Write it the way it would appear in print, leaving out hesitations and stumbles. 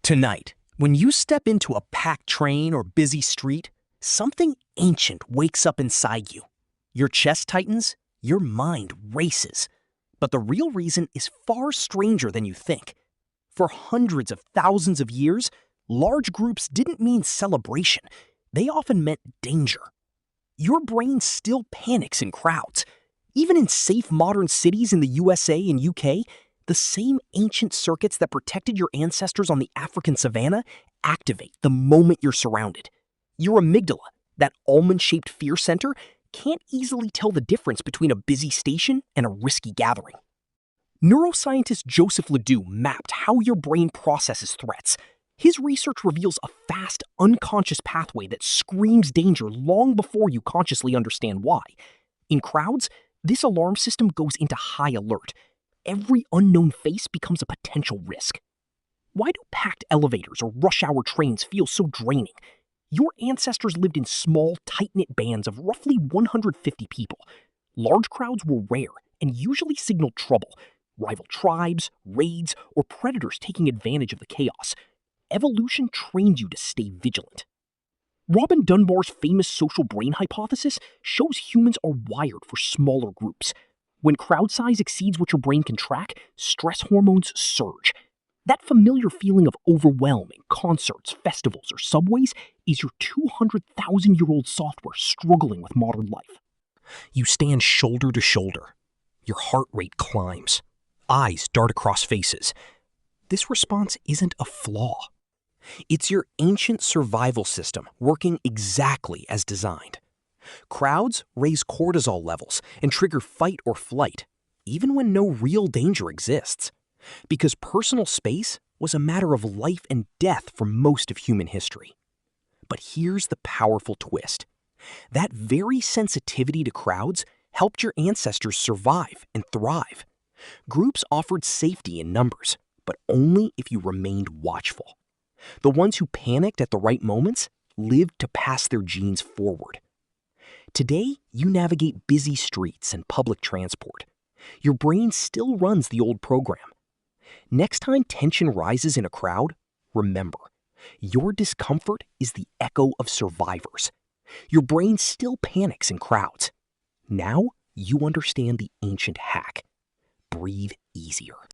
Tonight, when you step into a packed train or busy street, something ancient wakes up inside you. Your chest tightens, your mind races. But the real reason is far stranger than you think. For hundreds of thousands of years, large groups didn't mean celebration. They often meant danger. Your brain still panics in crowds. Even in safe modern cities in the USA and UK, the same ancient circuits that protected your ancestors on the African savanna activate the moment you're surrounded. Your amygdala, that almond-shaped fear center, can't easily tell the difference between a busy station and a risky gathering. Neuroscientist Joseph LeDoux mapped how your brain processes threats. His research reveals a fast, unconscious pathway that screams danger long before you consciously understand why. In crowds, this alarm system goes into high alert. Every unknown face becomes a potential risk. Why do packed elevators or rush-hour trains feel so draining? Your ancestors lived in small, tight-knit bands of roughly 150 people. Large crowds were rare and usually signaled trouble, rival tribes, raids, or predators taking advantage of the chaos. Evolution trained you to stay vigilant. Robin Dunbar's famous social brain hypothesis shows humans are wired for smaller groups. When crowd size exceeds what your brain can track, stress hormones surge. That familiar feeling of overwhelm in concerts, festivals, or subways is your 200,000-year-old software struggling with modern life. You stand shoulder to shoulder. Your heart rate climbs. Eyes dart across faces. This response isn't a flaw. It's your ancient survival system working exactly as designed. Crowds raise cortisol levels and trigger fight or flight, even when no real danger exists. Because personal space was a matter of life and death for most of human history. But here's the powerful twist. That very sensitivity to crowds helped your ancestors survive and thrive. Groups offered safety in numbers, but only if you remained watchful. The ones who panicked at the right moments lived to pass their genes forward. Today, you navigate busy streets and public transport. Your brain still runs the old program. Next time tension rises in a crowd, remember, your discomfort is the echo of survivors. Your brain still panics in crowds. Now, you understand the ancient hack. Breathe easier.